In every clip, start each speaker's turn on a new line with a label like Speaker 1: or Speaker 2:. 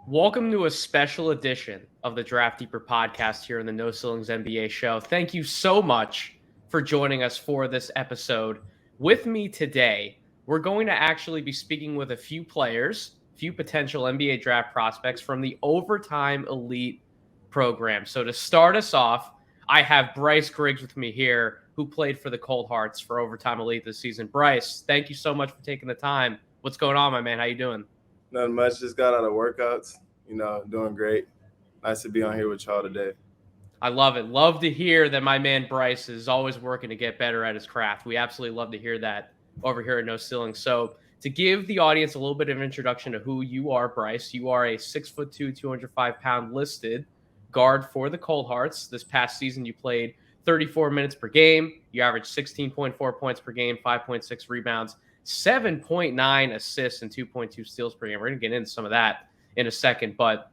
Speaker 1: Welcome to a special edition of the Draft Deeper podcast here in the No Ceilings NBA show. Thank you so much for joining us for this episode. With me today, we're going to actually be speaking with a few players, few potential NBA draft prospects from the Overtime Elite program. So to start us off, I have Bryce Griggs with me here, who played for the Cold Hearts for Overtime Elite this season. Bryce, thank you so much for taking the time. What's going on, my man? How you doing?
Speaker 2: Nothing much. Just got out of workouts. Doing great. Nice to be on here with y'all today.
Speaker 1: I love it. Love to hear that my man Bryce is always working to get better at his craft. We absolutely love to hear that over here at No Ceiling. So, to give the audience a little bit of an introduction to who you are, Bryce, you are a 6'2", 205-pound listed guard for the Cold Hearts. This past season, you played 34 minutes per game. You averaged 16.4 points per game, 5.6 rebounds, 7.9 assists, and 2.2 steals per game. We're going to get into some of that in a second, but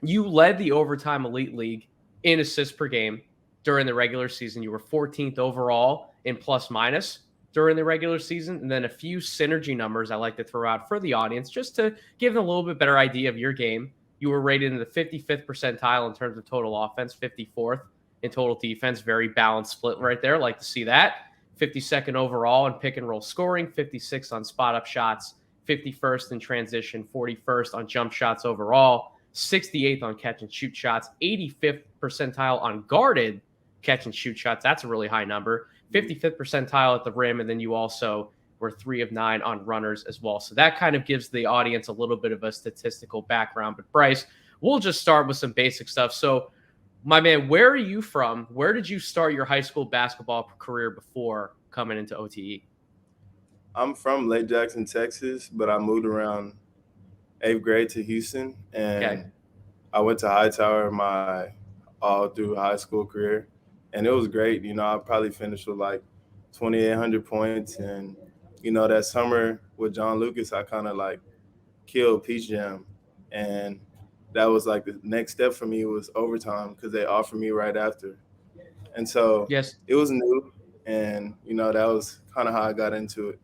Speaker 1: you led the Overtime Elite League in assists per game during the regular season. You were 14th overall in plus minus during the regular season. And then a few synergy numbers I like to throw out for the audience just to give them a little bit better idea of your game. You were rated in the 55th percentile in terms of total offense, 54th in total defense. Very balanced split right there. Like to see that. 52nd overall in pick and roll scoring, 56th on spot up shots, 51st in transition, 41st on jump shots overall, 68th on catch and shoot shots, 85th percentile on guarded catch and shoot shots. That's a really high number. 55th percentile at the rim, and then you also were 3 of 9 on runners as well. So that kind of gives the audience a little bit of a statistical background. But Bryce, we'll just start with some basic stuff. So, my man, where are you from? Where did you start your high school basketball career before coming into OTE?
Speaker 2: I'm from Lake Jackson, Texas, but I moved around 8th grade to Houston, and
Speaker 1: Okay.
Speaker 2: I went to Hightower my all through high school career, and it was great. I probably finished with like 2,800 points, and that summer with John Lucas, I kind of like killed Peach Jam, and that was like the next step for me was overtime because they offered me right after, and so
Speaker 1: Yes.
Speaker 2: it was new, and that was kind of how I got into it.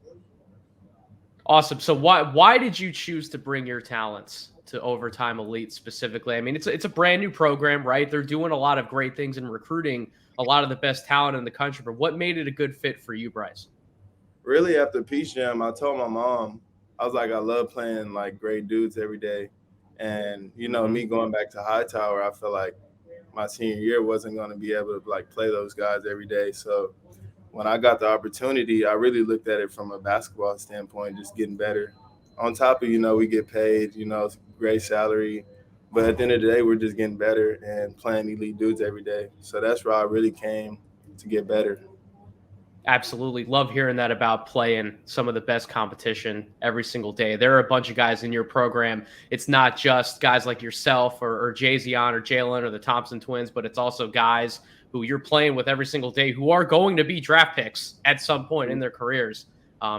Speaker 1: Awesome. So why did you choose to bring your talents to Overtime Elite specifically? I mean, it's a brand new program, right? They're doing a lot of great things in recruiting a lot of the best talent in the country. But what made it a good fit for you, Bryce?
Speaker 2: Really, after Peach Jam, I told my mom, I was like, I love playing like great dudes every day, and me going back to Hightower, I felt like my senior year wasn't going to be able to like play those guys every day. So when I got the opportunity, I really looked at it from a basketball standpoint, just getting better. On top of, we get paid, great salary. But at the end of the day, we're just getting better and playing elite dudes every day. So that's where I really came to get better.
Speaker 1: Absolutely. Love hearing that about playing some of the best competition every single day. There are a bunch of guys in your program. It's not just guys like yourself or Jayzion or Jaylen or the Thompson twins, but it's also guys who you're playing with every single day who are going to be draft picks at some point in their careers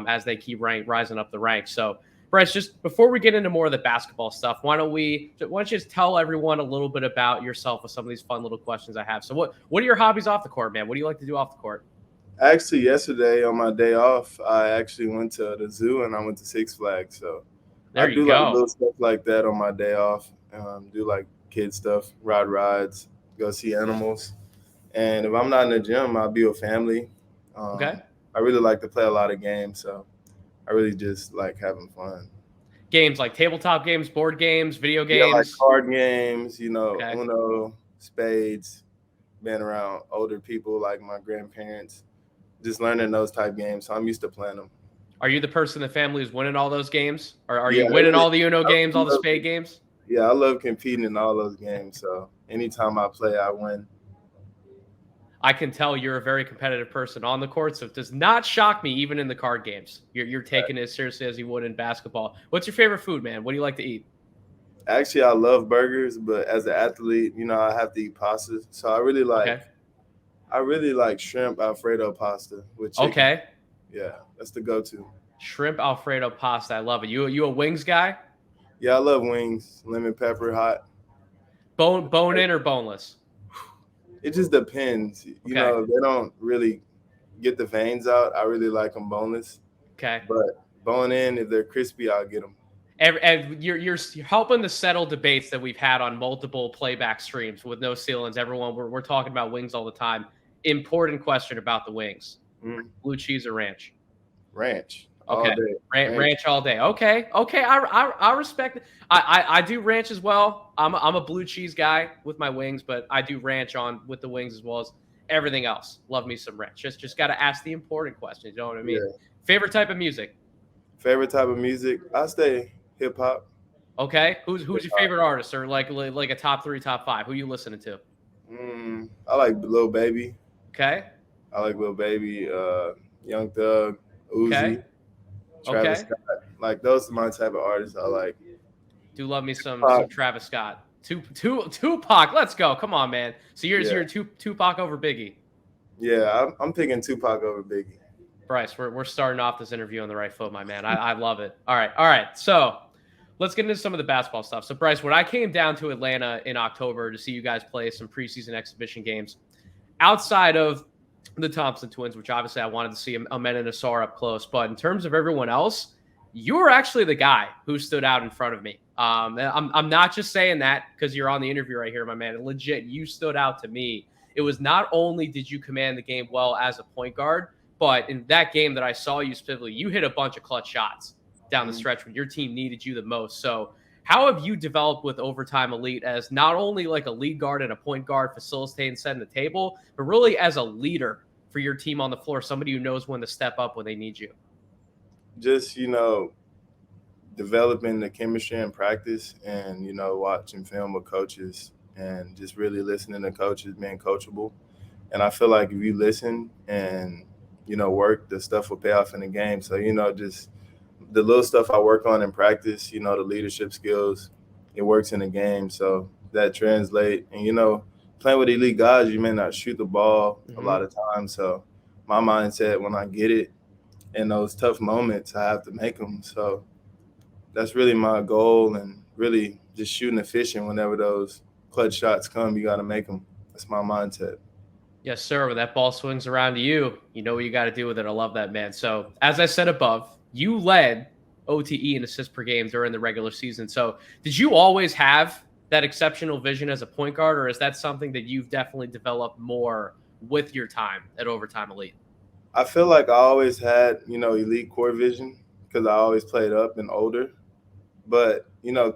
Speaker 1: as they keep rising up the ranks. So, Bryce, just before we get into more of the basketball stuff, why don't you just tell everyone a little bit about yourself with some of these fun little questions I have. So what are your hobbies off the court, man? What do you like to do off the court?
Speaker 2: Actually, yesterday on my day off, I actually went to the zoo and I went to Six Flags. So I
Speaker 1: There you
Speaker 2: do like
Speaker 1: go.
Speaker 2: little stuff like that on my day off. Do like kid stuff, ride rides, go see animals. And if I'm not in the gym, I'll be with family.
Speaker 1: Okay.
Speaker 2: I really like to play a lot of games, so I really just like having fun.
Speaker 1: Games like tabletop games, board games, video
Speaker 2: Yeah, like
Speaker 1: games.
Speaker 2: card games,
Speaker 1: Okay.
Speaker 2: Uno, spades, being around older people like my grandparents, just learning those type games. So I'm used to playing them.
Speaker 1: Are you the person in the family who's winning all those games? Or are
Speaker 2: Yeah,
Speaker 1: you winning all the Uno
Speaker 2: I
Speaker 1: games, all the
Speaker 2: love,
Speaker 1: spade games?
Speaker 2: yeah, I love competing in all those games. So anytime I play, I win.
Speaker 1: I can tell you're a very competitive person on the court, so it does not shock me, even in the card games. You're taking it as seriously as you would in basketball. What's your favorite food, man? What do you like to eat?
Speaker 2: Actually, I love burgers, but as an athlete, I have to eat pasta. So
Speaker 1: Okay.
Speaker 2: I really like shrimp Alfredo pasta with chicken.
Speaker 1: Okay.
Speaker 2: Yeah, that's the go-to.
Speaker 1: Shrimp Alfredo pasta. I love it. You a wings guy?
Speaker 2: Yeah, I love wings, lemon pepper, hot.
Speaker 1: Bone in or boneless?
Speaker 2: It just depends.
Speaker 1: Okay.
Speaker 2: They don't really get the veins out. I really like them boneless,
Speaker 1: Okay.
Speaker 2: but bone in, if they're crispy, I'll get them.
Speaker 1: And you're helping to settle debates that we've had on multiple playback streams with no ceilings. Everyone, we're talking about wings all the time. Important question about the wings: blue cheese or ranch?
Speaker 2: Ranch all
Speaker 1: Okay,
Speaker 2: day.
Speaker 1: ranch all day. Okay, I respect it. I do ranch as well. I'm a blue cheese guy with my wings, but I do ranch on with the wings as well as everything else. Love me some ranch. Just got to ask the important questions. You know what I mean?
Speaker 2: Yeah.
Speaker 1: Favorite type of music?
Speaker 2: Favorite type of music? I stay hip hop.
Speaker 1: Okay, who's your favorite artist, or like a top 3, top 5? Who you listening to?
Speaker 2: I like Lil Baby.
Speaker 1: Okay,
Speaker 2: I like Lil Baby, Young Thug,
Speaker 1: okay,
Speaker 2: Uzi, Travis
Speaker 1: okay.
Speaker 2: Scott. Like those are my type of artists I like.
Speaker 1: Do love me some
Speaker 2: Tupac.
Speaker 1: Travis Scott. Tupac. Let's go. Come on, man. So you're Tupac over Biggie.
Speaker 2: Yeah, I'm picking Tupac over Biggie.
Speaker 1: Bryce, we're starting off this interview on the right foot, my man. I love it. All right. So let's get into some of the basketball stuff. So Bryce, when I came down to Atlanta in October to see you guys play some preseason exhibition games, outside of the Thompson twins, which obviously I wanted to see Amen and Asar up close, but in terms of everyone else, you were actually the guy who stood out in front of me. I'm not just saying that because you're on the interview right here, my man. Legit, you stood out to me. It was not only did you command the game well as a point guard, but in that game that I saw you specifically, you hit a bunch of clutch shots down the stretch when your team needed you the most. So how have you developed with Overtime Elite as not only like a lead guard and a point guard facilitating, setting the table, but really as a leader for your team on the floor, somebody who knows when to step up when they need you?
Speaker 2: Just, developing the chemistry in practice and, watching film with coaches and just really listening to coaches, being coachable. And I feel like if you listen and, work, the stuff will pay off in the game. So, just the little stuff I work on in practice, the leadership skills, it works in the game. So that translate. And, playing with elite guys, you may not shoot the ball a lot of times. So my mindset when I get it in those tough moments, I have to make them. So that's really my goal, and really just shooting efficient whenever those clutch shots come, you got to make them. That's my mindset.
Speaker 1: Yes, sir. When that ball swings around to you, you know what you got to do with it. I love that, man. So, as I said above, you led OTE in assists per game during the regular season. So, did you always have that exceptional vision as a point guard, or is that something that you've definitely developed more with your time at Overtime Elite?
Speaker 2: I feel like I always had, elite core vision because I always played up and older. But,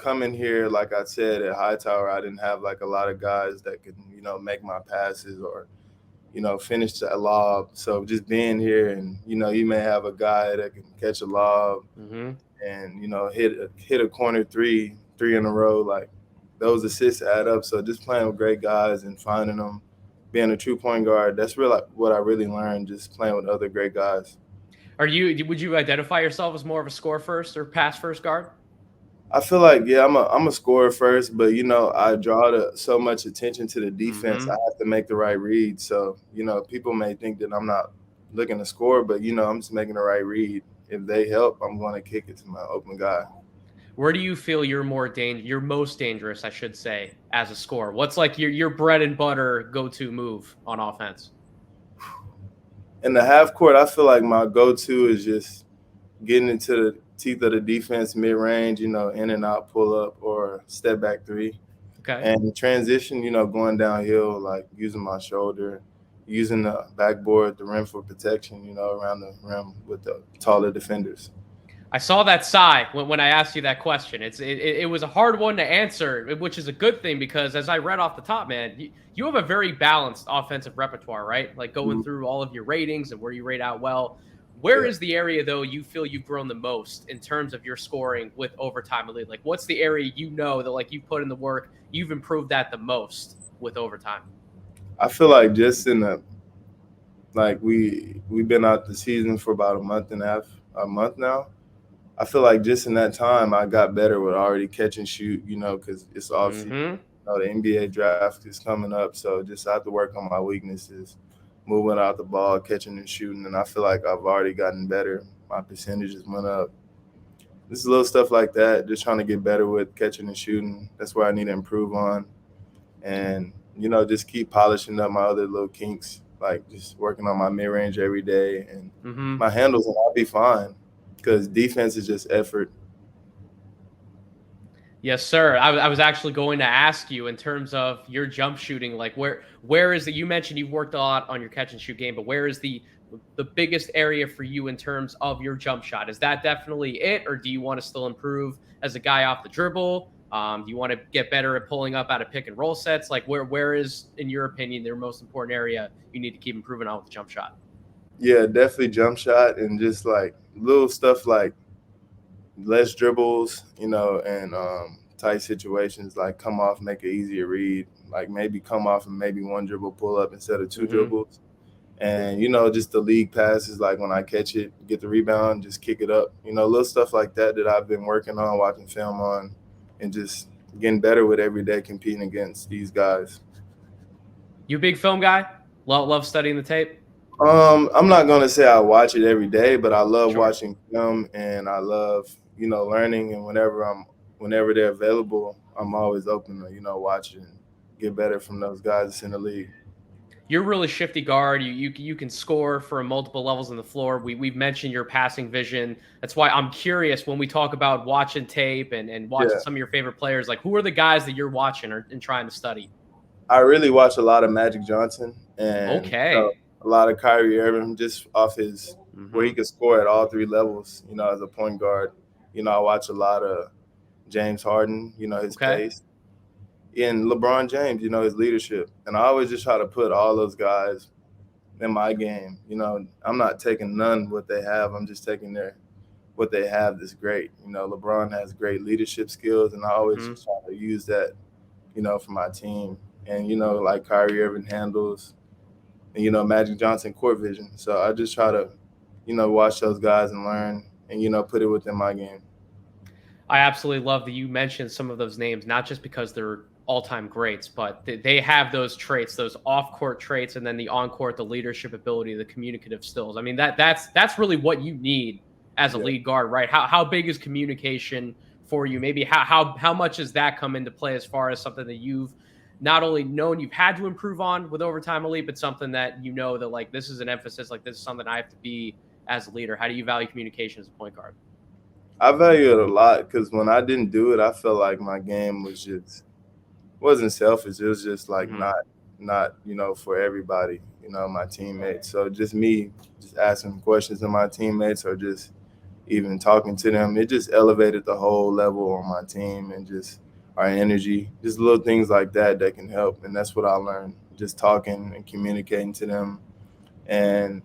Speaker 2: coming here, like I said, at Hightower, I didn't have like a lot of guys that could, make my passes or finish that lob. So just being here and, you may have a guy that can catch a lob and, hit a corner three in a row. Like those assists add up. So just playing with great guys and finding them, being a true point guard, that's really what I really learned, just playing with other great guys.
Speaker 1: Would you identify yourself as more of a score first or pass first guard?
Speaker 2: I feel like, I'm a scorer first, but, I draw so much attention to the defense. I have to make the right read. So, people may think that I'm not looking to score, but, I'm just making the right read. If they help, I'm going to kick it to my open guy.
Speaker 1: Where do you feel you're most dangerous, I should say, as a scorer? What's like your bread and butter go-to move on offense?
Speaker 2: In the half court, I feel like my go-to is just getting into the teeth of the defense mid-range, in and out pull-up or step-back three.
Speaker 1: Okay.
Speaker 2: And transition, going downhill, like using my shoulder, using the backboard, the rim for protection, around the rim with the taller defenders.
Speaker 1: I saw that sigh when I asked you that question. It was a hard one to answer, which is a good thing because as I read off the top, man, you have a very balanced offensive repertoire, right? Like going through all of your ratings and where you rate out well. Where is the area, though, you feel you've grown the most in terms of your scoring with Overtime Elite? Like, what's the area that, like, you put in the work, you've improved that the most with Overtime?
Speaker 2: I feel like just in we've been out the season for about a month now. I feel like just in that time, I got better with already catch and shoot, because it's obviously, the NBA draft is coming up. So just I have to work on my weaknesses, moving out the ball, catching and shooting. And I feel like I've already gotten better. My percentages went up. Just little stuff like that, just trying to get better with catching and shooting. That's where I need to improve on. And, just keep polishing up my other little kinks, like just working on my mid-range every day. And my handles, and I'll be fine because defense is just effort.
Speaker 1: Yes, sir. I was actually going to ask you in terms of your jump shooting, like where is it? You mentioned you've worked a lot on your catch and shoot game, but where is the biggest area for you in terms of your jump shot? Is that definitely it, or do you want to still improve as a guy off the dribble? Do you want to get better at pulling up out of pick and roll sets? Like where is, in your opinion, their most important area you need to keep improving on with the jump shot?
Speaker 2: Yeah, definitely jump shot and just like little stuff like less dribbles, and tight situations like come off, make it easier read. Like maybe come off and maybe one dribble pull up instead of two
Speaker 1: Hmm.
Speaker 2: dribbles. And just the league passes, like when I catch it, get the rebound, just kick it up. Little stuff like that I've been working on, watching film on, and just getting better with every day competing against these guys.
Speaker 1: You a big film guy? Love studying the tape.
Speaker 2: I'm not gonna say I watch it every day, but I love
Speaker 1: Sure.
Speaker 2: watching film and I love, learning. And whenever they're available, I'm always open to, watch and get better from those guys that's in the league.
Speaker 1: You're a really shifty guard. You can score from multiple levels on the floor. We've mentioned your passing vision. That's why I'm curious when we talk about watching tape and watching
Speaker 2: Yeah,
Speaker 1: some of your favorite players. Like, who are the guys that you're watching and trying to study?
Speaker 2: I really watch a lot of Magic Johnson and
Speaker 1: Okay.
Speaker 2: a lot of Kyrie Irving just off his where he
Speaker 1: Hmm.
Speaker 2: could score at all three levels. As a point guard, I watch a lot of James Harden. His
Speaker 1: Okay.
Speaker 2: pace. In LeBron James, his leadership. And I always just try to put all those guys in my game. I'm not taking none what they have. I'm just taking their what they have that's great. LeBron has great leadership skills, and I always
Speaker 1: Hmm.
Speaker 2: just try to use that, for my team. And like Kyrie Irving handles, and Magic Johnson court vision. So I just try to, watch those guys and learn, and put it within my game.
Speaker 1: I absolutely love that you mentioned some of those names, not just because they're all-time greats, but they have those traits, those off-court traits, and then the on-court, the leadership ability, the communicative skills. I mean, that's really what you need as a
Speaker 2: Yeah.
Speaker 1: lead guard, right? How big is communication for you? Maybe how much does that come into play as far as something that you've not only known you've had to improve on with Overtime Elite, but something that you know that like this is an emphasis, like this is something I have to be as a leader. How do you value communication as a point guard?
Speaker 2: I value it a lot because when I didn't do it, I felt like my game was just wasn't selfish. It was just like
Speaker 1: Hmm.
Speaker 2: not for everybody. My teammates. So just me, just asking questions to my teammates or just even talking to them, it just elevated the whole level on my team and just our energy. Just little things like that can help, and that's what I learned. Just talking and communicating to them, and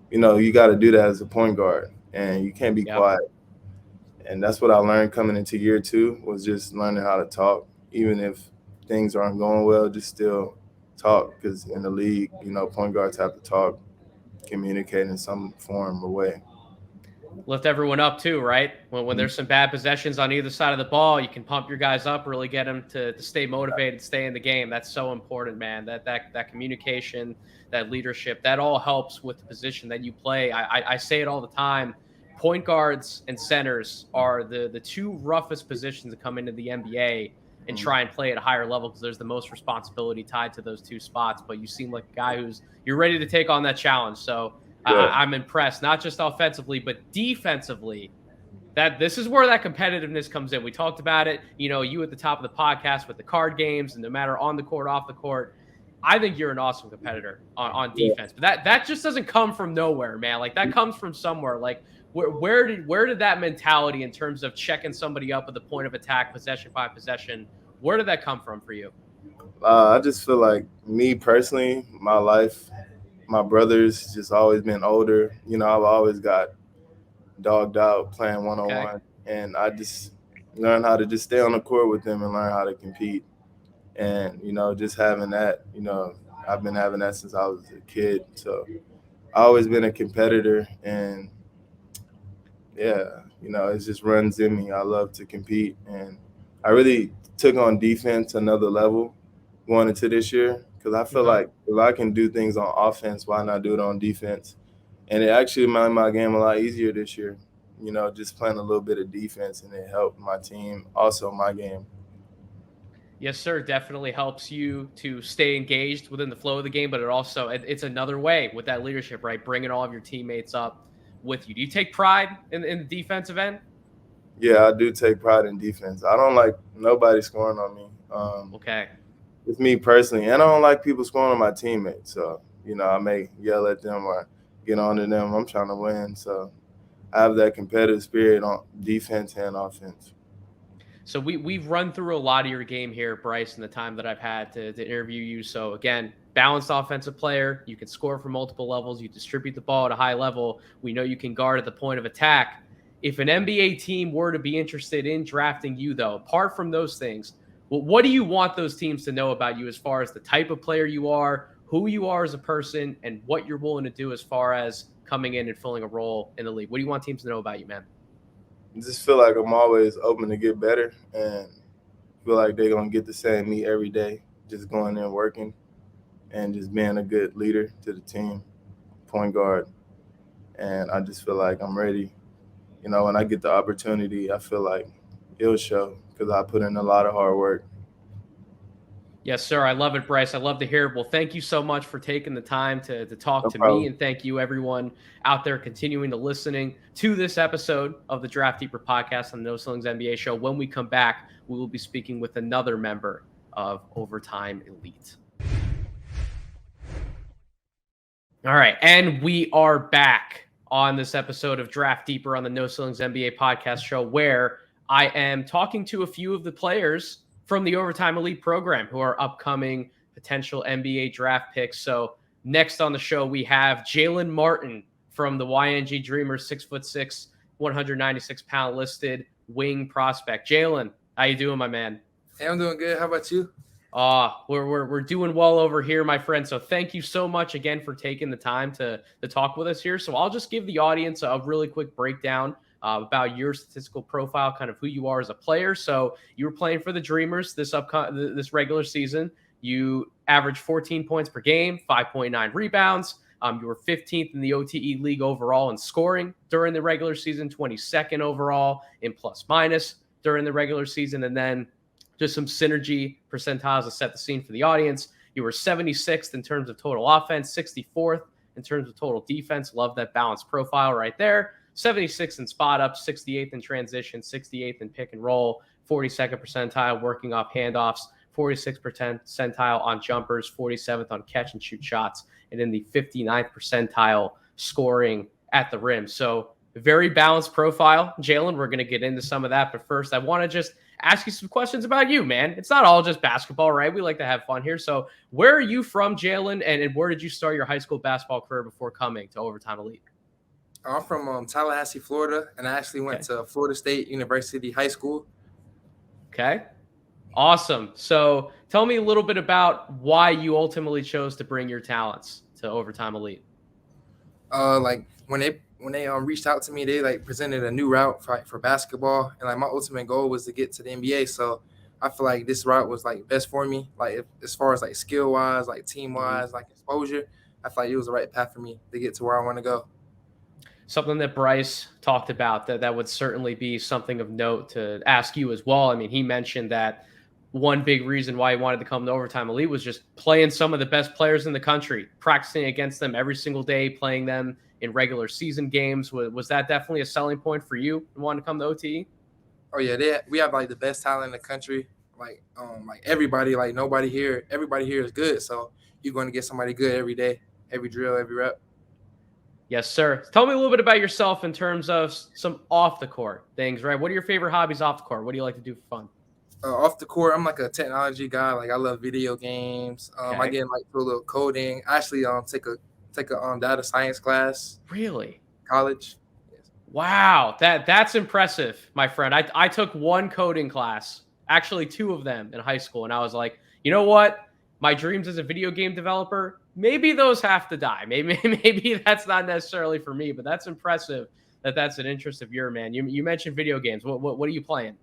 Speaker 2: you got to do that as a point guard, and you can't be
Speaker 1: Yep.
Speaker 2: quiet. And that's what I learned coming into year two was just learning how to talk, even if things aren't going well, just still talk. Because in the league, point guards have to talk, communicate in some form or way.
Speaker 1: Lift everyone up too, right? When there's some bad possessions on either side of the ball, you can pump your guys up, really get them to stay motivated, stay in the game. That's so important, man. That communication, that leadership, that all helps with the position that you play. I say it all the time. Point guards and centers are the two roughest positions to come into the NBA and
Speaker 2: Mhm.
Speaker 1: try and play at a higher level because there's the most responsibility tied to those two spots. But you seem like a guy who's you're ready to take on that challenge. So
Speaker 2: Yeah,
Speaker 1: I'm impressed, not just offensively, but defensively. That this is where that competitiveness comes in. We talked about it, you at the top of the podcast with the card games, and no matter on the court, off the court. I think you're an awesome competitor on
Speaker 2: yeah.
Speaker 1: defense, but that just doesn't come from nowhere, man. Like that comes from somewhere. Like where did that mentality in terms of checking somebody up at the point of attack, possession by possession, where did that come from for you?
Speaker 2: I just feel like me personally, my life, my brothers just always been older. I've always got dogged out playing one on
Speaker 1: Okay.
Speaker 2: one, and I just learned how to just stay on the court with them and learn how to compete. And just having that, I've been having that since I was a kid. So I always been a competitor, and yeah, it just runs in me. I love to compete, and I really took on defense another level going into this year because I feel
Speaker 1: Okay.
Speaker 2: like if I can do things on offense, why not do it on defense? And it actually made my game a lot easier this year. Just playing a little bit of defense, and it helped my team, also my game.
Speaker 1: Yes, sir. Definitely helps you to stay engaged within the flow of the game, but it's another way with that leadership, right? Bringing all of your teammates up with you. Do you take pride in the defensive end?
Speaker 2: Yeah, I do take pride in defense. I don't like nobody scoring on me.
Speaker 1: Okay.
Speaker 2: It's me personally, and I don't like people scoring on my teammates. So, I may yell at them or get on to them. I'm trying to win. So I have that competitive spirit on defense and offense.
Speaker 1: So we've run through a lot of your game here, Bryce, in the time that I've had to interview you. So again, balanced offensive player. You can score from multiple levels. You distribute the ball at a high level. We know you can guard at the point of attack. If an NBA team were to be interested in drafting you, though, apart from those things, well, what do you want those teams to know about you as far as the type of player you are, who you are as a person, and what you're willing to do as far as coming in and filling a role in the league? What do you want teams to know about you, man?
Speaker 2: I just feel like I'm always open to get better and feel like they're going to get the same me every day, just going in working and just being a good leader to the team, point guard. And I just feel like I'm ready. When I get the opportunity, I feel like it'll show because I put in a lot of hard work.
Speaker 1: Yes, sir. I love it, Bryce. I love to hear it. Well, thank you so much for taking the time to talk
Speaker 2: No
Speaker 1: to me.
Speaker 2: problem.
Speaker 1: And thank you, everyone out there, continuing to listening to this episode of the Draft Deeper podcast on the No Ceilings NBA show. When we come back, we will be speaking with another member of Overtime Elite. All right. And we are back on this episode of Draft Deeper on the No Ceilings NBA podcast show, where I am talking to a few of the players from the Overtime Elite program who are upcoming potential NBA draft picks. So next on the show, we have Jaylen Martin from the YNG Dreamers, 6'6", 196-pound listed wing prospect. Jaylen, how you doing, my man?
Speaker 3: Hey, I'm doing good. How about you?
Speaker 1: We're doing well over here, my friend. So thank you so much again for taking the time to talk with us here. So I'll just give the audience a really quick breakdown about your statistical profile, kind of who you are as a player. So you were playing for the Dreamers this regular season. You averaged 14 points per game, 5.9 rebounds. You were 15th in the OTE league overall in scoring during the regular season, 22nd overall in plus minus during the regular season, and then just some synergy percentiles to set the scene for the audience. You were 76th in terms of total offense, 64th in terms of total defense. Love that balanced profile right there. 76th in spot up, 68th in transition, 68th in pick and roll, 42nd percentile working off handoffs, 46th percentile on jumpers, 47th on catch and shoot shots, and in the 59th percentile scoring at the rim. So very balanced profile. Jaylen, we're going to get into some of that. But first, I want to just ask you some questions about you, man. It's not all just basketball, right? We like to have fun here. So where are you from, Jaylen, and where did you start your high school basketball career before coming to Overtime Elite?
Speaker 3: I'm from Tallahassee, Florida, and I actually went to Florida State University High School.
Speaker 1: Okay. Awesome. So tell me a little bit about why you ultimately chose to bring your talents to Overtime Elite.
Speaker 3: Like when they reached out to me, they like presented a new route for basketball, and like my ultimate goal was to get to the NBA. So I feel like this route was like best for me. Like as far as like skill wise, like team wise, like exposure, I feel like it was the right path for me to get to where I want to go.
Speaker 1: Something that Bryce talked about that would certainly be something of note to ask you as well. I mean, he mentioned that one big reason why he wanted to come to Overtime Elite was just playing some of the best players in the country, practicing against them every single day, playing them in regular season games. Was that definitely a selling point for you wanting to come to OTE?
Speaker 3: Oh yeah, we have like the best talent in the country. Like everybody, like everybody here is good. So you're going to get somebody good every day, every drill, every rep.
Speaker 1: Yes, sir. Tell me a little bit about yourself in terms of some off the court things, right? What are your favorite hobbies off the court? What do you like to do for fun?
Speaker 3: Off the court, I'm like a technology guy. Like I love video games. I get like a little coding. I actually take a data science class.
Speaker 1: Really?
Speaker 3: College.
Speaker 1: Yes. Wow, that's impressive, my friend. I took one coding class, actually two of them in high school, and I was like, you know what? My dreams as a video game developer, maybe those have to die. Maybe that's not necessarily for me, but that's impressive that's an interest of yours, man. You mentioned video games. What are you playing?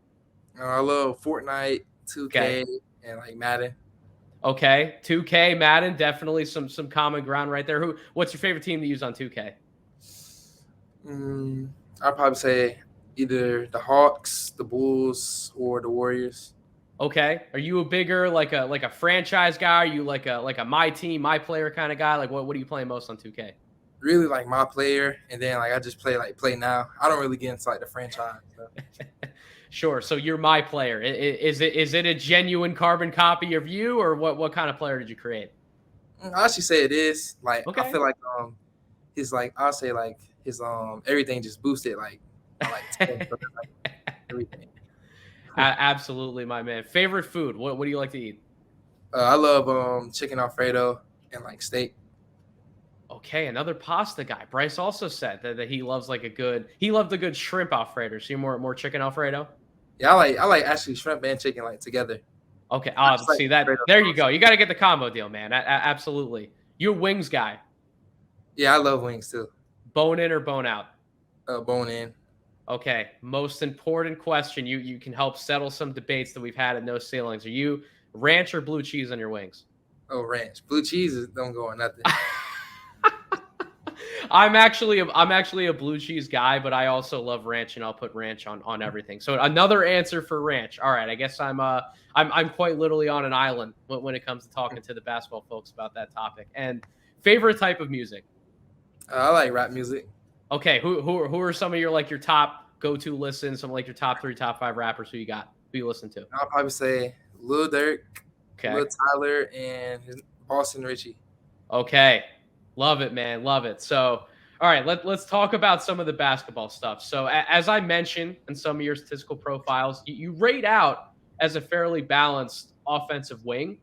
Speaker 3: I love Fortnite, 2K, and like Madden.
Speaker 1: Okay, 2K, Madden, definitely some common ground right there. What's your favorite team to use on 2K?
Speaker 3: I'd probably say either the Hawks, the Bulls, or the Warriors.
Speaker 1: Okay, are you a bigger like a franchise guy? Are you like a my team, my player kind of guy? Like what are you playing most on 2K?
Speaker 3: Really like my player, and then like I just play now. I don't really get into like the franchise. So.
Speaker 1: Sure. So you're my player. Is it a genuine carbon copy of you, or what kind of player did you create?
Speaker 3: I actually say it is. Like I
Speaker 1: Okay.
Speaker 3: feel like his like I'll say like his everything just boosted like by like 10, so that's, like everything.
Speaker 1: Absolutely, my man. Favorite food? What do you like to eat?
Speaker 3: I love chicken Alfredo and like steak.
Speaker 1: Okay, another pasta guy. Bryce also said that he loves like he loved a good shrimp Alfredo. So you're more chicken Alfredo?
Speaker 3: Yeah, I like actually shrimp and chicken like together.
Speaker 1: Okay.
Speaker 3: I just like
Speaker 1: See that.
Speaker 3: Alfredo
Speaker 1: There you
Speaker 3: sauce.
Speaker 1: go. You got to get the combo deal, man. Absolutely. You a wings guy.
Speaker 3: Yeah, I love wings too.
Speaker 1: Bone in or bone out?
Speaker 3: Bone in.
Speaker 1: Okay. Most important question. You can help settle some debates that we've had at No Ceilings. Are you ranch or blue cheese on your wings?
Speaker 3: Oh, ranch. Blue cheese don't go on nothing.
Speaker 1: I'm actually a blue cheese guy, but I also love ranch, and I'll put ranch on everything. So another answer for ranch. All right, I guess I'm quite literally on an island when it comes to talking to the basketball folks about that topic. And favorite type of music.
Speaker 3: I like rap music.
Speaker 1: Okay, who are some of your top go-to listens? Some like your top 3, top 5 rappers who you listen to?
Speaker 3: I'll probably say Lil Durk,
Speaker 1: Okay.
Speaker 3: Lil Tyler, and Boston Richie.
Speaker 1: Okay. Love it, man. Love it. So, all right, let's talk about some of the basketball stuff. So, as I mentioned in some of your statistical profiles, you rate out as a fairly balanced offensive wing.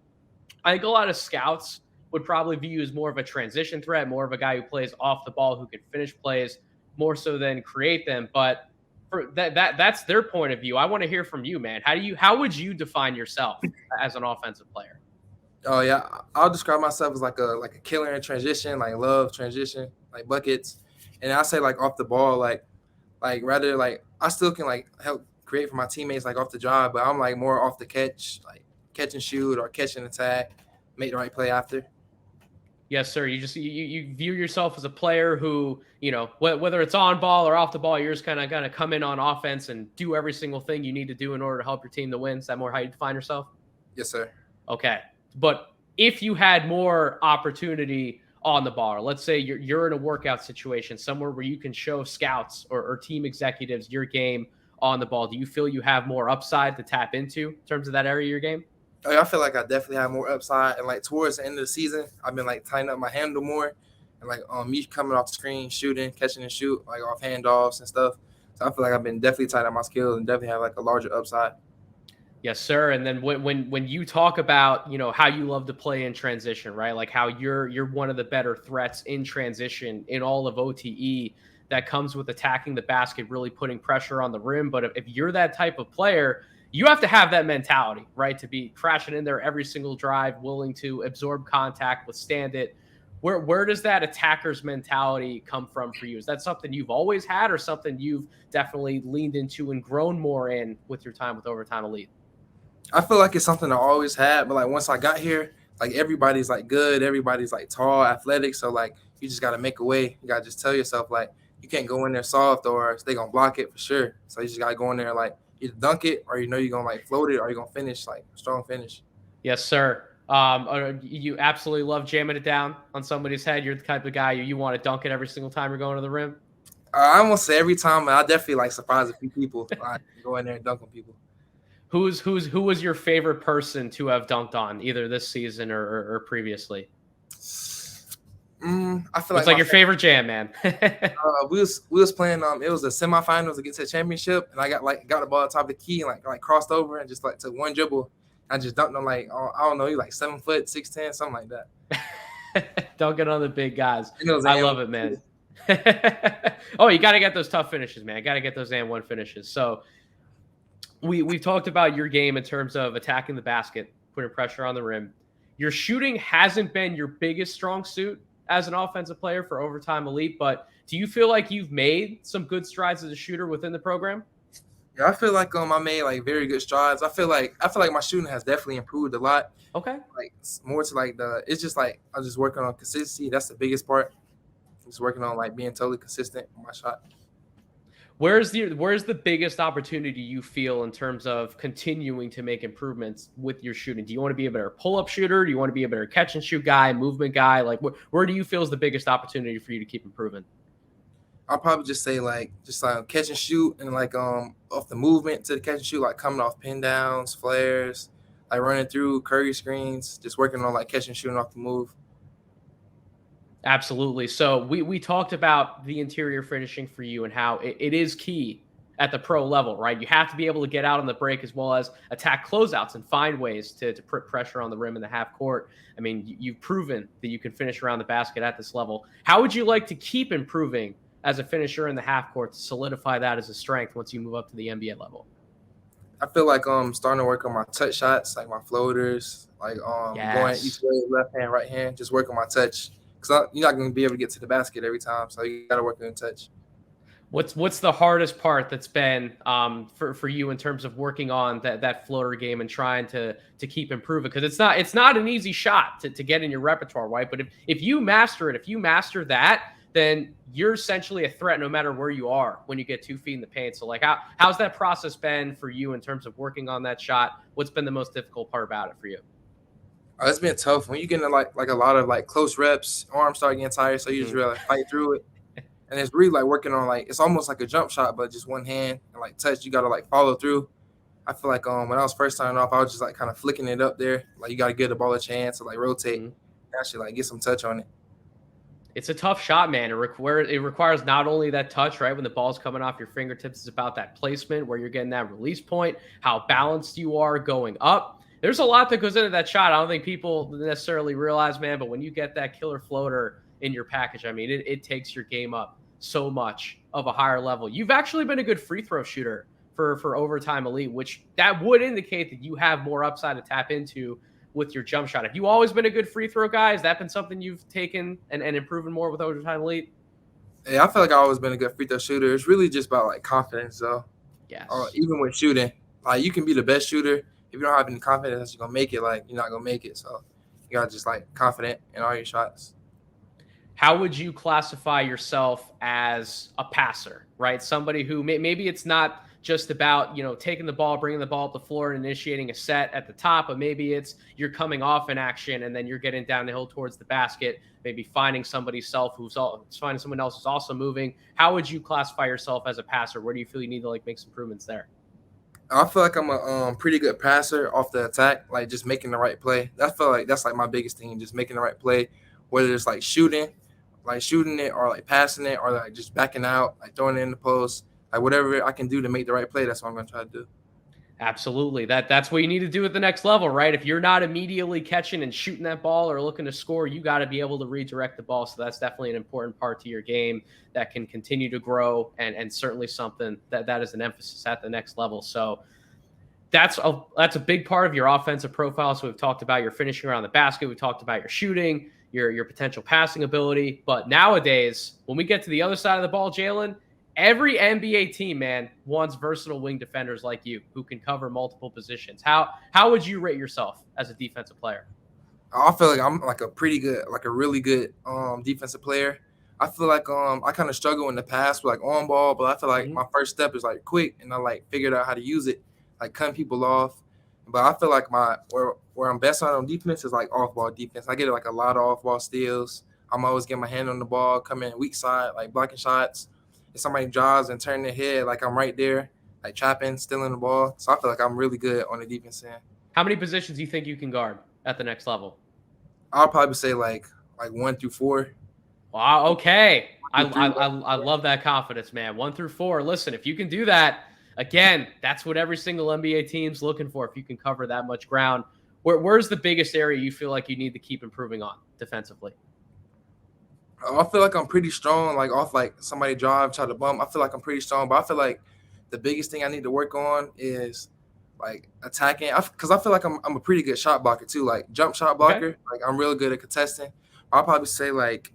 Speaker 1: I think a lot of scouts would probably view you as more of a transition threat, more of a guy who plays off the ball, who can finish plays more so than create them. But for that's their point of view. I want to hear from you, man. How would you define yourself as an offensive player?
Speaker 3: Oh yeah, I'll describe myself as like a killer in transition, like love transition, like buckets, and I say like off the ball, like rather like I still can like help create for my teammates like off the drive, but I'm like more off the catch, like catch and shoot or catch and attack, make the right play after.
Speaker 1: Yes, sir. You view yourself as a player who, whether it's on ball or off the ball, you're just kind of come in on offense and do every single thing you need to do in order to help your team to win. Is that more how you define yourself?
Speaker 3: Yes, sir.
Speaker 1: Okay. But if you had more opportunity on the ball, or let's say you're in a workout situation somewhere where you can show scouts or team executives your game on the ball, do you feel you have more upside to tap into in terms of that area of your game?
Speaker 3: Oh, yeah, I feel like I definitely have more upside, and like towards the end of the season, I've been like tightening up my handle more, and like me coming off the screen, shooting, catching and shoot, like off handoffs and stuff. So I feel like I've been definitely tightening up my skills and definitely have like a larger upside.
Speaker 1: Yes, sir. And then when you talk about, how you love to play in transition, right? Like how you're one of the better threats in transition in all of OTE, that comes with attacking the basket, really putting pressure on the rim. But if you're that type of player, you have to have that mentality, right? To be crashing in there every single drive, willing to absorb contact, withstand it. Where does that attacker's mentality come from for you? Is that something you've always had, or something you've definitely leaned into and grown more in with your time with Overtime Elite?
Speaker 3: I feel like it's something I always had, but like once I got here, like everybody's like good, everybody's like tall, athletic. So like you just gotta make a way. You gotta just tell yourself like you can't go in there soft or they gonna block it for sure. So you just gotta go in there like either dunk it or you're gonna like float it or you're gonna finish like a strong finish.
Speaker 1: Yes, sir. You absolutely love jamming it down on somebody's head. You're the type of guy you want to dunk it every single time you're going to the rim.
Speaker 3: I won't say every time, but I definitely like surprise a few people. I go in there and dunk on people.
Speaker 1: Who was your favorite person to have dunked on either this season or previously?
Speaker 3: I feel
Speaker 1: It's like your favorite jam, man.
Speaker 3: we was playing. It was the semifinals against the championship, and I got the ball on top of the key and like crossed over and just like took one dribble. I just dunked on like I don't know, you like 7 foot, 6'10", something like that.
Speaker 1: Dunking on the big guys.
Speaker 3: I
Speaker 1: love it, man. Oh, you got to get those tough finishes, man. Got to get those and one finishes. So we've talked about your game in terms of attacking the basket, putting pressure on the rim. Your shooting hasn't been your biggest strong suit as an offensive player for Overtime Elite, but do you feel like you've made some good strides as a shooter within the program?
Speaker 3: Yeah, I feel like I made like very good strides. I feel like my shooting has definitely improved a lot.
Speaker 1: Okay.
Speaker 3: Like more to like it's just like I'm just working on consistency. That's the biggest part. Just working on like being totally consistent with my shot.
Speaker 1: Where's the biggest opportunity you feel in terms of continuing to make improvements with your shooting? Do you want to be a better pull-up shooter? Do you want to be a better catch and shoot guy, movement guy? Like where do you feel is the biggest opportunity for you to keep improving?
Speaker 3: I'll probably just say like catch and shoot and like off the movement to the catch and shoot, like coming off pin downs, flares, like running through curry screens, just working on like catch and shooting off the move.
Speaker 1: Absolutely. So we talked about the interior finishing for you and how it is key at the pro level, right? You have to be able to get out on the break as well as attack closeouts and find ways to put pressure on the rim in the half court. I mean, you've proven that you can finish around the basket at this level. How would you like to keep improving as a finisher in the half court to solidify that as a strength once you move up to the NBA level?
Speaker 3: I feel like starting to work on my touch shots, like my floaters, like going each
Speaker 1: Yes.
Speaker 3: way, left hand, right hand, just work on my touch. Because you're not going to be able to get to the basket every time, so you got to work on touch.
Speaker 1: What's the hardest part that's been for you in terms of working on that floater game and trying to keep improving? Because it's not an easy shot to get in your repertoire, right? But if you master it, if you master that, then you're essentially a threat no matter where you are when you get 2 feet in the paint. So like how's that process been for you in terms of working on that shot? What's been the most difficult part about it for you?
Speaker 3: It's been tough when you get into like a lot of like close reps, arms start getting tired, so you just really fight through it. And it's really like working on like it's almost like a jump shot, but just one hand and like touch. You gotta like follow through. I feel like when I was first starting off, I was just like kind of flicking it up there. Like you gotta give the ball a chance to like rotate,
Speaker 1: Mhm.
Speaker 3: actually like get some touch on it.
Speaker 1: It's a tough shot, man. It requires not only that touch, right? When the ball's coming off your fingertips, it's about that placement where you're getting that release point, how balanced you are going up. There's a lot that goes into that shot. I don't think people necessarily realize, man, but when you get that killer floater in your package, I mean, it takes your game up so much of a higher level. You've actually been a good free throw shooter for overtime elite, which that would indicate that you have more upside to tap into with your jump shot. Have you always been a good free throw guy? Has that been something you've taken and improved more with overtime elite?
Speaker 3: Yeah, I feel like I've always been a good free throw shooter. It's really just about like confidence, though.
Speaker 1: Yes.
Speaker 3: Even with shooting, like you can be the best shooter if you don't have any confidence that you're gonna make it. Like you're not gonna make it. So you gotta just like confident in all your shots.
Speaker 1: How would you classify yourself as a passer, right? Somebody who maybe it's not just about, taking the ball, bringing the ball up the floor and initiating a set at the top, but maybe it's you're coming off an action and then you're getting down the hill towards the basket, maybe finding somebody finding someone else who's also moving. How would you classify yourself as a passer? Where do you feel you need to like make some improvements there?
Speaker 3: I feel like I'm a pretty good passer off the attack, like just making the right play. I feel like that's like my biggest thing, just making the right play, whether it's like shooting it or like passing it or like just backing out, like throwing it in the post, like whatever I can do to make the right play. That's what I'm gonna try to do.
Speaker 1: Absolutely. That's what you need to do at the next level, right? If you're not immediately catching and shooting that ball or looking to score, you got to be able to redirect the ball. So that's definitely an important part to your game that can continue to grow and certainly something that is an emphasis at the next level. So that's a big part of your offensive profile. So we've talked about your finishing around the basket. We talked about your shooting, your potential passing ability. But nowadays, when we get to the other side of the ball, Jaylen, every NBA team, man, wants versatile wing defenders like you who can cover multiple positions. How would you rate yourself as a defensive player?
Speaker 3: I feel like I'm like a really good defensive player. I feel like I kind of struggle in the past with like on ball, but I feel like
Speaker 1: Mhm.
Speaker 3: my first step is like quick and I like figured out how to use it, like cutting people off. But I feel like my where I'm best on defense is like off ball defense. I get like a lot of off ball steals. I'm always getting my hand on the ball, coming in weak side, like blocking shots. If somebody drives and turn their head, like I'm right there, like trapping, stealing the ball. So I feel like I'm really good on the defense end.
Speaker 1: How many positions do you think you can guard at the next level?
Speaker 3: I'll probably say like 1 through 4.
Speaker 1: Wow. Okay. I,
Speaker 3: Through
Speaker 1: I,
Speaker 3: three.
Speaker 1: I I love that confidence, man. 1 through 4. Listen, if you can do that, again, that's what every single NBA team's looking for. If you can cover that much ground, where's the biggest area you feel like you need to keep improving on defensively?
Speaker 3: I feel like I'm pretty strong, like off like somebody drive, try to bump. I feel like I'm pretty strong, but I feel like the biggest thing I need to work on is like attacking. Because I feel like I'm a pretty good shot blocker too, like jump shot
Speaker 1: Okay.
Speaker 3: blocker. Like I'm really good at contesting. I'll probably say like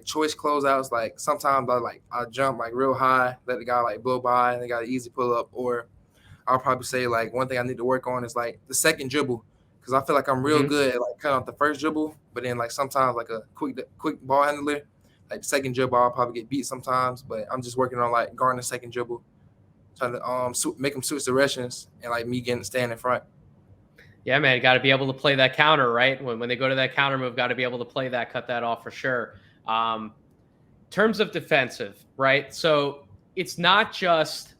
Speaker 3: choice closeouts. Like sometimes I jump like real high, let the guy like blow by, and they got an easy pull up. Or I'll probably say like one thing I need to work on is like the second dribble. Because I feel like I'm real
Speaker 1: Mhm.
Speaker 3: good at like cutting off the first dribble, but then like sometimes like a quick ball handler, like second dribble, I'll probably get beat sometimes. But I'm just working on like guarding the second dribble, trying to make them switch directions and like me getting stand in front.
Speaker 1: Yeah, man, got to be able to play that counter, right? When they go to that counter move, got to be able to play that, cut that off for sure. Um, terms of defensive, right? So it's not just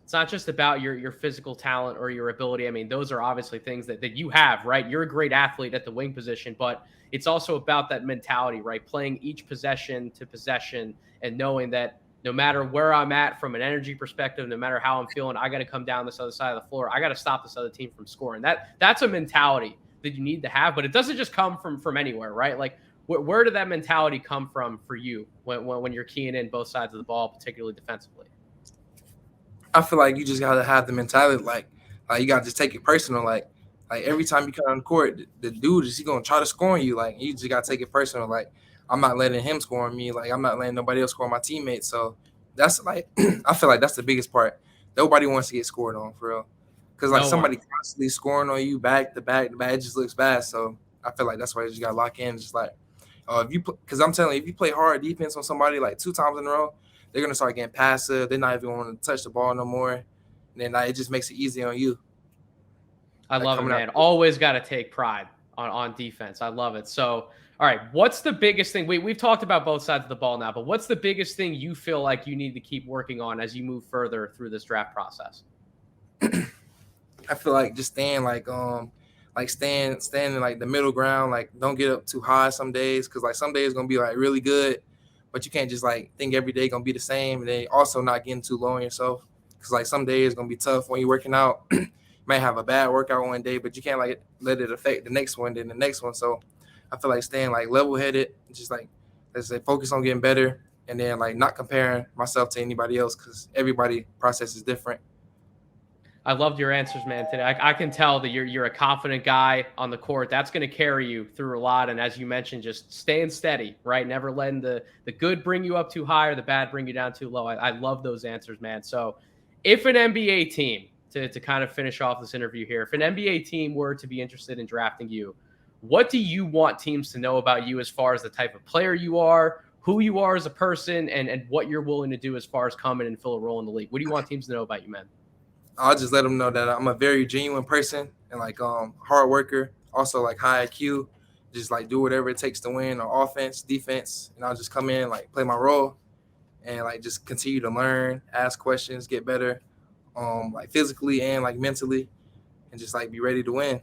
Speaker 1: about your physical talent or your ability. I mean, those are obviously things that you have, right? You're a great athlete at the wing position, but it's also about that mentality, right? Playing each possession to possession and knowing that no matter where I'm at from an energy perspective, no matter how I'm feeling, I got to come down this other side of the floor. I got to stop this other team from scoring. That's a mentality that you need to have, but it doesn't just come from anywhere, right? Like where did that mentality come from for you when you're keying in both sides of the ball, particularly defensively?
Speaker 3: I feel like you just gotta have the mentality, like you gotta just take it personal. Like every time you come on the court, the dude is he gonna try to score on you. Like you just gotta take it personal. Like I'm not letting him score on me. Like I'm not letting nobody else score on my teammates. So that's like I feel like that's the biggest part. Nobody wants to get scored on for real. Cause like somebody constantly scoring on you back to back, it just looks bad. So I feel like that's why you just gotta lock in. Just like because I'm telling you, if you play hard defense on somebody like 2 times in a row, they're gonna start getting passive. They're not even want to touch the ball no more. And then it just makes it easy on you.
Speaker 1: I love it, man. Always got to take pride on defense. I love it. So, all right, what's the biggest thing? We've talked about both sides of the ball now, but what's the biggest thing you feel like you need to keep working on as you move further through this draft process?
Speaker 3: I feel like just staying staying in like the middle ground. Like don't get up too high some days, because like some days gonna be like really good, but you can't just like think every day gonna be the same. And then also not getting too low on yourself, because like some days gonna be tough when you're working out. You might have a bad workout one day, but you can't like let it affect the next one, then the next one. So I feel like staying like level headed, just like let's say focus on getting better, and then like not comparing myself to anybody else, because everybody process is different.
Speaker 1: I loved your answers, man, today. I can tell that you're a confident guy on the court. That's going to carry you through a lot. And as you mentioned, just staying steady, right? Never letting the good bring you up too high or the bad bring you down too low. I love those answers, man. So if an NBA team, to kind of finish off this interview here, if an NBA team were to be interested in drafting you, what do you want teams to know about you as far as the type of player you are, who you are as a person, and what you're willing to do as far as come in and fill a role in the league? What do you want teams to know about you, man?
Speaker 3: I'll just let them know that I'm a very genuine person and like hard worker, also like high IQ, just like do whatever it takes to win on offense, defense, and I'll just come in, like play my role and like just continue to learn, ask questions, get better, like physically and like mentally, and just like be ready to win.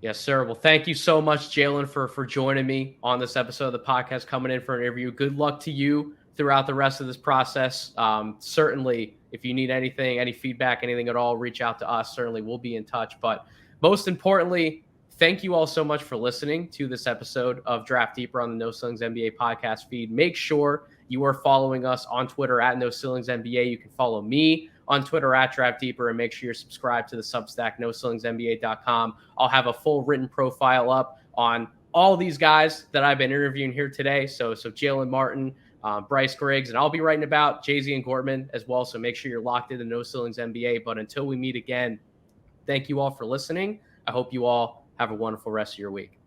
Speaker 1: Yes, sir. Well, thank you so much, Jaylen, for joining me on this episode of the podcast, coming in for an interview. Good luck to you throughout the rest of this process. Certainly, if you need anything, any feedback, anything at all, reach out to us. Certainly, we'll be in touch. But most importantly, thank you all so much for listening to this episode of Draft Deeper on the No Ceilings NBA podcast feed. Make sure you are following us on Twitter at No Ceilings NBA. You can follow me on Twitter at Draft Deeper, and make sure you're subscribed to the Substack, NoCeilingsNBA.com. I'll have a full written profile up on all these guys that I've been interviewing here today. So Jaylen Martin, Bryce Griggs, and I'll be writing about Jay-Z and Gortman as well. So make sure you're locked into No Ceilings NBA. But until we meet again, thank you all for listening. I hope you all have a wonderful rest of your week.